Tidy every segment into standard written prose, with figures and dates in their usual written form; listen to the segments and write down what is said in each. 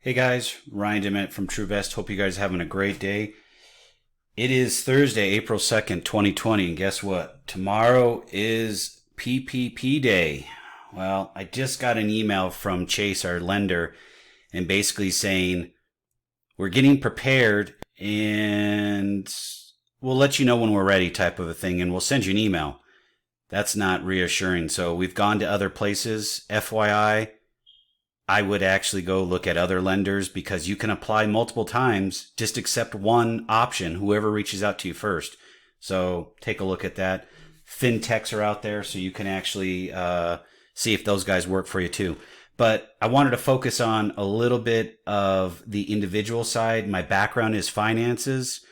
Hey guys, Ryan Dement from TrueVest. Hope you guys are having a great day. It is Thursday, April 2nd, 2020, and guess what? Tomorrow is PPP Day. Well, I just got an email from Chase, our lender, and basically saying we're getting prepared and we'll let you know when we're ready type of a thing, and we'll send you an email. That's not reassuring. So we've gone to other places. FYI, I would actually go look at other lenders because you can apply multiple times. Just accept one option, whoever reaches out to you first. So take a look at that. Fintechs are out there, so you can actually see if those guys work for you too. But I wanted to focus on a little bit of the individual side. My background is financing,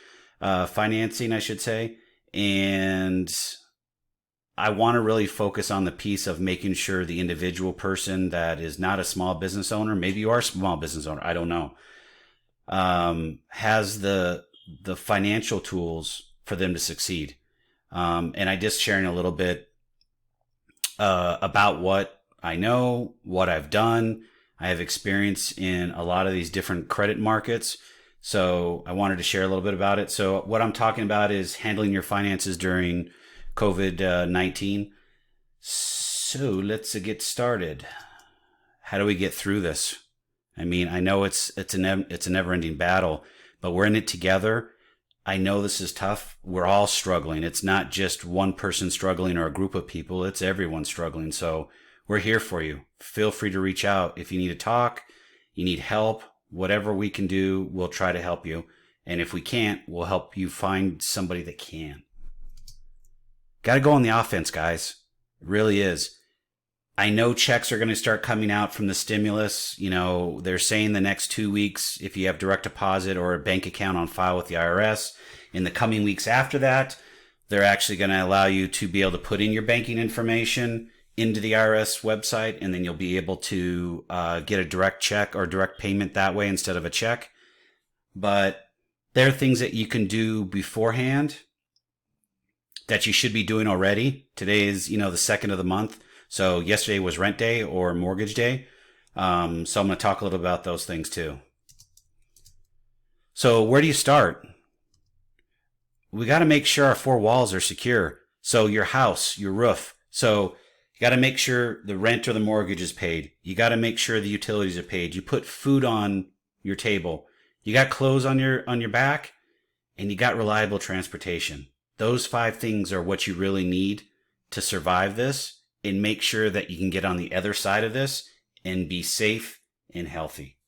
I should say. And I want to really focus on the piece of making sure the individual person that is not a small business owner, maybe you are a small business owner, I don't know, has the financial tools for them to succeed. And I just sharing a little bit about what I know, what I've done. I have experience in a lot of these different credit markets. So I wanted to share a little bit about it. So what I'm talking about is handling your finances during COVID-19. So let's get started. How do we get through this? I mean, I know it's a never-ending battle, but we're in it together. I know this is tough. We're all struggling. It's not just one person struggling or a group of people. It's everyone struggling. So we're here for you. Feel free to reach out. If you need to talk, you need help, whatever we can do, we'll try to help you. And if we can't, we'll help you find somebody that can. Got to go on the offense, guys. It really is. I know checks are going to start coming out from the stimulus. You know, they're saying the next 2 weeks, if you have direct deposit or a bank account on file with the IRS. In the coming weeks after that, they're actually going to allow you to be able to put in your banking information into the IRS website, and then you'll be able to get a direct check or direct payment that way instead of a check. But there are things that you can do beforehand that you should be doing already. Today is, the second of the month. So yesterday was rent day or mortgage day. So I'm going to talk a little about those things too. So where do you start? We got to make sure our four walls are secure. So your house, your roof. So you got to make sure the rent or the mortgage is paid. You got to make sure the utilities are paid. You put food on your table. You got clothes on your back, and you got reliable transportation. Those 5 things are what you really need to survive this and make sure that you can get on the other side of this and be safe and healthy.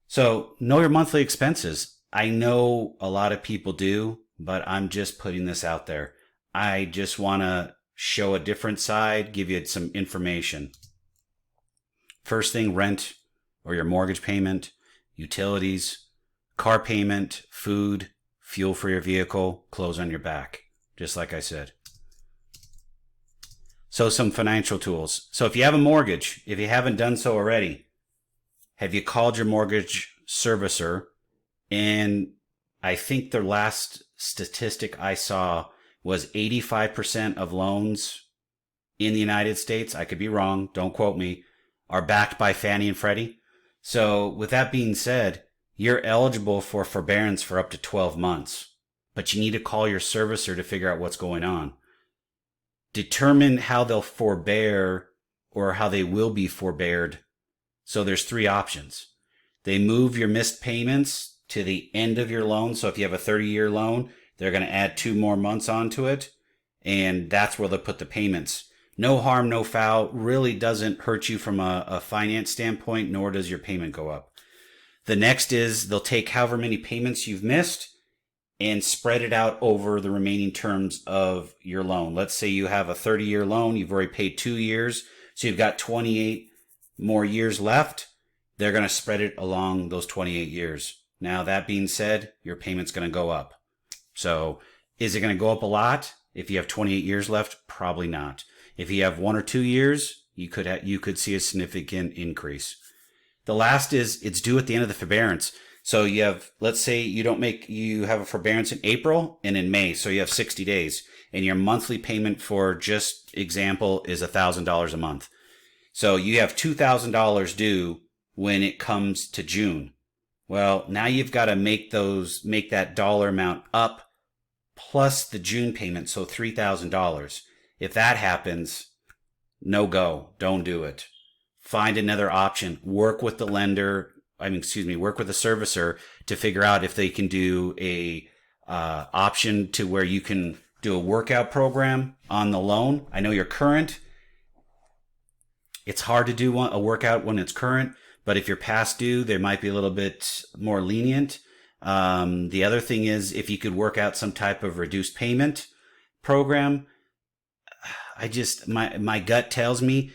So know your monthly expenses. I know a lot of people do, but I'm just putting this out there. I just want to show a different side, give you some information. First thing, rent or your mortgage payment, utilities, car payment, food, fuel for your vehicle, clothes on your back, just like I said. So some financial tools. So if you have a mortgage, if you haven't done so already, have you called your mortgage servicer? And I think the last statistic I saw was 85% of loans in the United States, I could be wrong, don't quote me, are backed by Fannie and Freddie. So with that being said, you're eligible for forbearance for up to 12 months, but you need to call your servicer to figure out what's going on. Determine how they'll forbear or how they will be forbeared. So there's 3 options. They move your missed payments to the end of your loan. So if you have a 30-year loan, they're going to add 2 more months onto it, and that's where they'll put the payments. No harm, no foul. Really doesn't hurt you from a finance standpoint, nor does your payment go up. The next is they'll take however many payments you've missed and spread it out over the remaining terms of your loan. Let's say you have a 30-year loan. You've already paid 2 years, so you've got 28 more years left. They're going to spread it along those 28 years. Now, that being said, your payment's going to go up. So is it going to go up a lot? If you have 28 years left, probably not. If you have 1 or 2 years, you could see a significant increase. The last is it's due at the end of the forbearance. So you have, let's say you have a forbearance in April and in May. So you have 60 days and your monthly payment for just example is $1,000 a month. So you have $2,000 due when it comes to June. Well, now you've got to make that dollar amount up plus the June payment, so $3,000. If that happens, no go. Don't do it. Find another option. Work with the work with the servicer to figure out if they can do a option to where you can do a workout program on the loan. I know you're current. It's hard to do a workout when it's current, but if you're past due, they might be a little bit more lenient. The other thing is if you could work out some type of reduced payment program. My gut tells me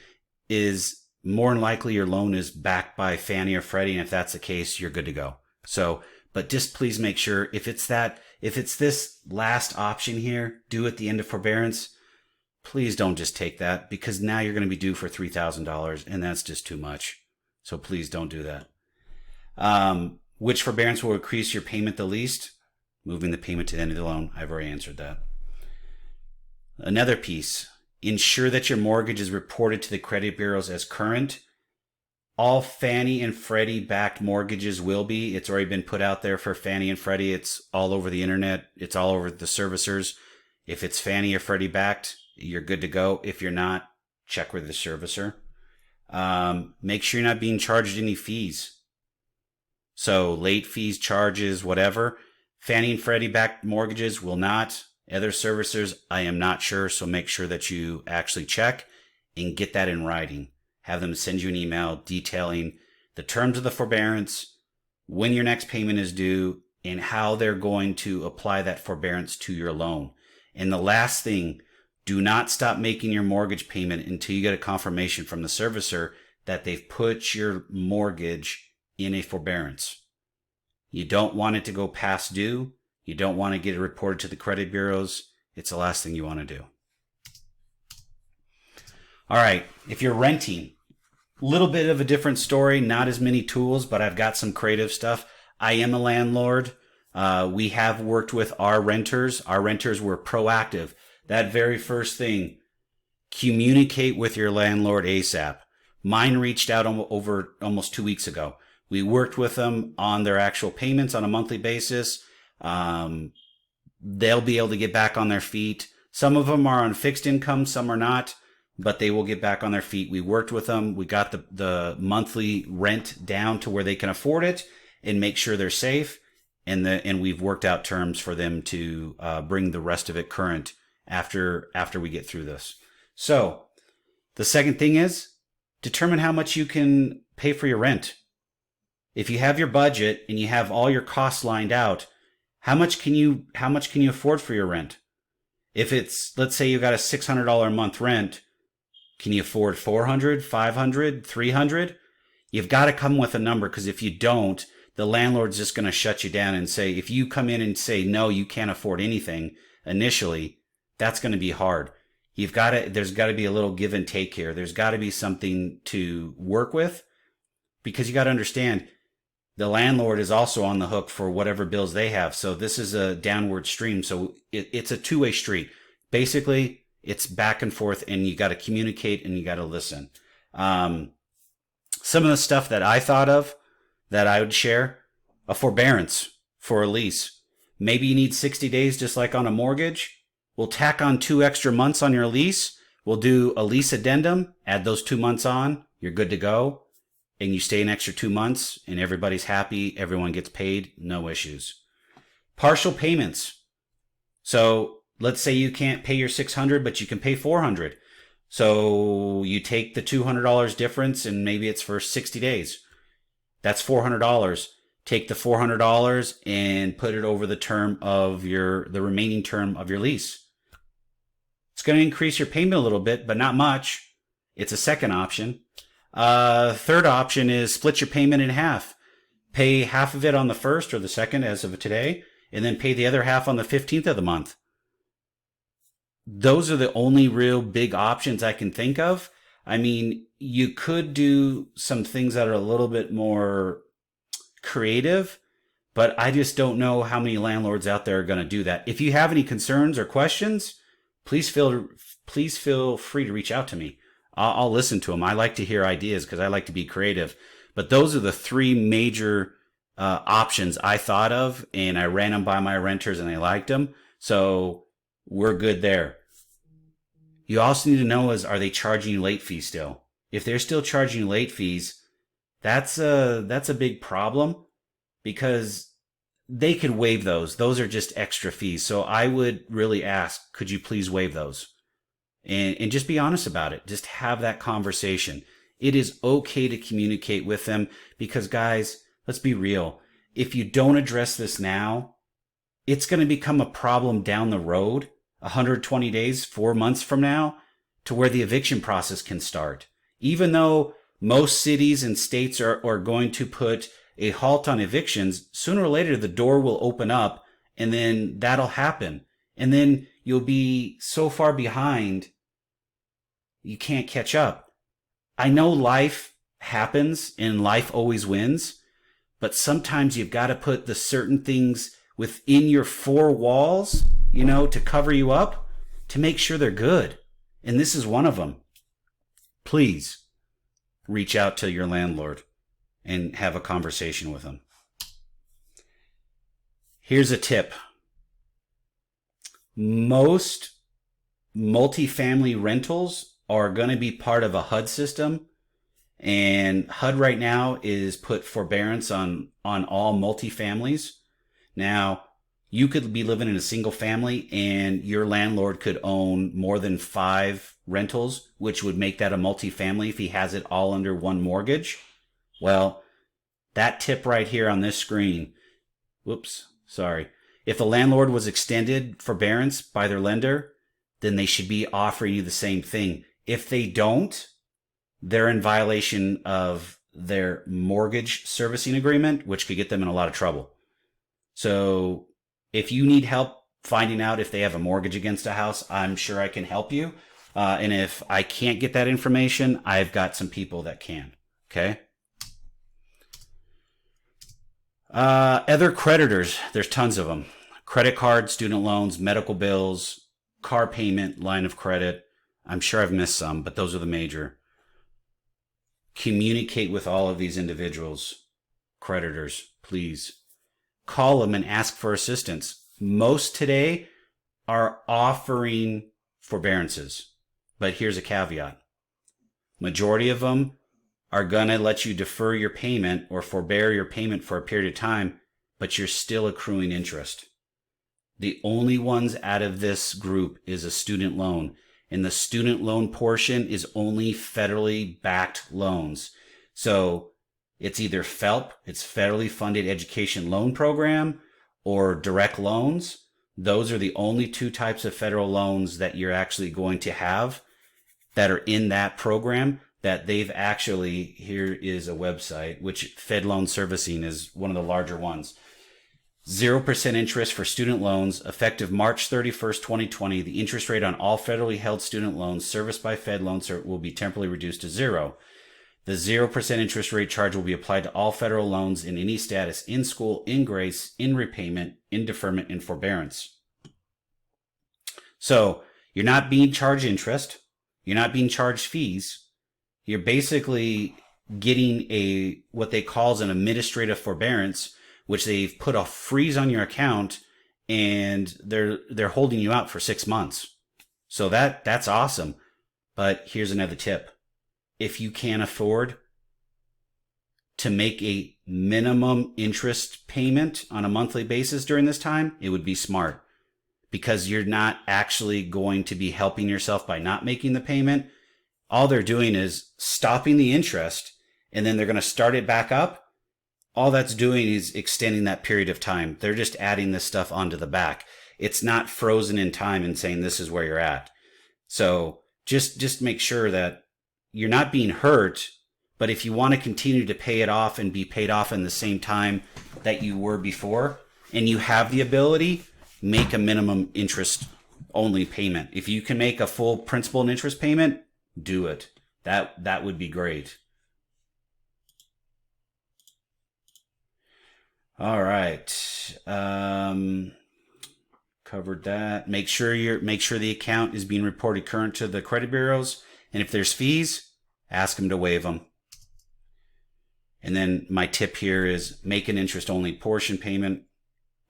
is more than likely your loan is backed by Fannie or Freddie, and if that's the case, you're good to go. So, but just please make sure if it's this last option here, due at the end of forbearance, please don't just take that, because now you're going to be due for $3,000, and that's just too much. So please don't do that. Which forbearance will increase your payment the least? Moving the payment to the end of the loan. I've already answered that. Another piece. Ensure that your mortgage is reported to the credit bureaus as current. All Fannie and Freddie backed mortgages will be. It's already been put out there for Fannie and Freddie. It's all over the internet. It's all over the servicers. If it's Fannie or Freddie backed, you're good to go. If you're not, check with the servicer. Make sure you're not being charged any fees. So late fees, charges, whatever. Fannie and Freddie backed mortgages will not. Other servicers, I am not sure. So make sure that you actually check and get that in writing. Have them send you an email detailing the terms of the forbearance, when your next payment is due, and how they're going to apply that forbearance to your loan. And the last thing, do not stop making your mortgage payment until you get a confirmation from the servicer that they've put your mortgage in a forbearance. You don't want it to go past due. You don't want to get it reported to the credit bureaus. It's the last thing you want to do. All right, if you're renting, a little bit of a different story, not as many tools, but I've got some creative stuff. I am a landlord. We have worked with our renters. Our renters were proactive. That very first thing, communicate with your landlord ASAP. Mine reached out over almost 2 weeks ago. We worked with them on their actual payments on a monthly basis. They'll be able to get back on their feet. Some of them are on fixed income, some are not, but they will get back on their feet. We worked with them. We got the monthly rent down to where they can afford it and make sure they're safe. And we've worked out terms for them to bring the rest of it current after we get through this. So the second thing is determine how much you can pay for your rent. If you have your budget and you have all your costs lined out, how much can you afford for your rent? If it's, let's say you got a $600 a month rent, can you afford $400, $500, $300? You've got to come with a number, because if you don't, the landlord's just going to shut you down and say, if you come in and say, no, you can't afford anything initially, that's going to be hard. There's got to be a little give and take here. There's got to be something to work with, because you got to understand the landlord is also on the hook for whatever bills they have. So this is a downward stream. So it's a two-way street. Basically, it's back and forth, and you got to communicate and you got to listen. Some of the stuff that I thought of that I would share, a forbearance for a lease. Maybe you need 60 days just like on a mortgage. We'll tack on 2 extra months on your lease. We'll do a lease addendum, add those 2 months on. You're good to go. And you stay an extra 2 months and everybody's happy. Everyone gets paid. No issues. Partial payments. So let's say you can't pay your $600, but you can pay $400. So you take the $200 difference and maybe it's for 60 days. That's $400. Take the $400 and put it over the remaining term of your lease. It's going to increase your payment a little bit, but not much. It's a second option. Third option is split your payment in half. Pay half of it on the 1st or the 2nd as of today, and then pay the other half on the 15th of the month. Those are the only real big options I can think of. I mean, you could do some things that are a little bit more creative, but I just don't know how many landlords out there are going to do that. If you have any concerns or questions, please feel free to reach out to me. I'll listen to them. I like to hear ideas because I like to be creative. But those are the three major options I thought of, and I ran them by my renters and they liked them. So we're good there. You also need to know is, are they charging you late fees still? If they're still charging you late fees, that's a big problem, because they could waive those. Those are just extra fees. So I would really ask, could you please waive those? And just be honest about it. Just have that conversation. It is okay to communicate with them, because guys, let's be real. If you don't address this now, it's going to become a problem down the road, 120 days, 4 months from now, to where the eviction process can start. Even though most cities and states are going to put a halt on evictions, sooner or later the door will open up, and then that'll happen. And then you'll be so far behind, you can't catch up. I know life happens and life always wins, but sometimes you've got to put the certain things within your four walls, to cover you up, to make sure they're good. And this is one of them. Please reach out to your landlord and have a conversation with them. Here's a tip. Most multifamily rentals are going to be part of a HUD system, and HUD right now is put forbearance on all multifamilies. Now, you could be living in a single family and your landlord could own more than 5 rentals, which would make that a multifamily if he has it all under one mortgage. Well, that tip right here on this screen, if the landlord was extended forbearance by their lender, then they should be offering you the same thing. If they don't, they're in violation of their mortgage servicing agreement, which could get them in a lot of trouble. So if you need help finding out if they have a mortgage against a house, I'm sure I can help you. And if I can't get that information, I've got some people that can. Okay. Other creditors, there's tons of them. Credit cards, student loans, medical bills, car payment, line of credit. I'm sure I've missed some, but those are the major. Communicate with all of these individuals, creditors, please. Call them and ask for assistance. Most today are offering forbearances, but here's a caveat. Majority of them are going to let you defer your payment or forbear your payment for a period of time, but you're still accruing interest. The only ones out of this group is a student loan, and the student loan portion is only federally backed loans. So it's either FFELP, it's Federally Funded Education Loan Program, or direct loans. Those are the only 2 types of federal loans that you're actually going to have that are in that program, that they've actually, here is a website, which Fed Loan Servicing is one of the larger ones. 0% interest for student loans, effective March 31st, 2020. The interest rate on all federally held student loans serviced by Fed Loan will be temporarily reduced to 0. The 0% interest rate charge will be applied to all federal loans in any status: in school, in grace, in repayment, in deferment, and forbearance. So you're not being charged interest. You're not being charged fees. You're basically getting what they call an administrative forbearance, which they've put a freeze on your account, and they're holding you out for 6 months. So that's awesome. But here's another tip. If you can't afford to make a minimum interest payment on a monthly basis during this time, it would be smart, because you're not actually going to be helping yourself by not making the payment. All they're doing is stopping the interest, and then they're going to start it back up. All that's doing is extending that period of time. They're just adding this stuff onto the back. It's not frozen in time and saying this is where you're at. So just make sure that you're not being hurt, but if you want to continue to pay it off and be paid off in the same time that you were before, and you have the ability, make a minimum interest only payment. If you can make a full principal and interest payment, do it. That would be great. All right. Covered that. Make sure the account is being reported current to the credit bureaus. And if there's fees, ask them to waive them. And then my tip here is make an interest-only portion payment.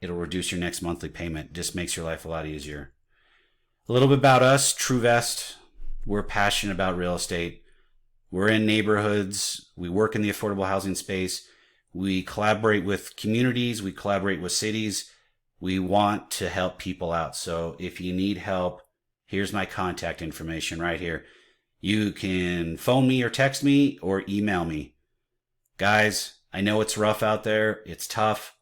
It'll reduce your next monthly payment. Just makes your life a lot easier. A little bit about us, TrueVest. We're passionate about real estate. We're in neighborhoods. We work in the affordable housing space. We collaborate with communities. We collaborate with cities. We want to help people out. So if you need help, here's my contact information right here. You can phone me or text me or email me. Guys, I know it's rough out there. It's tough.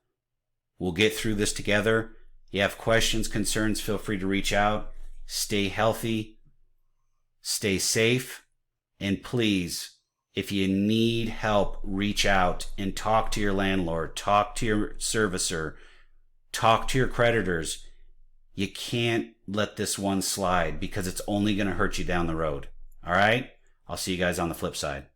We'll get through this together. You have questions, concerns, feel free to reach out. Stay healthy. Stay safe. And please, if you need help, reach out and talk to your landlord, talk to your servicer, talk to your creditors. You can't let this one slide because it's only going to hurt you down the road. All right? I'll see you guys on the flip side.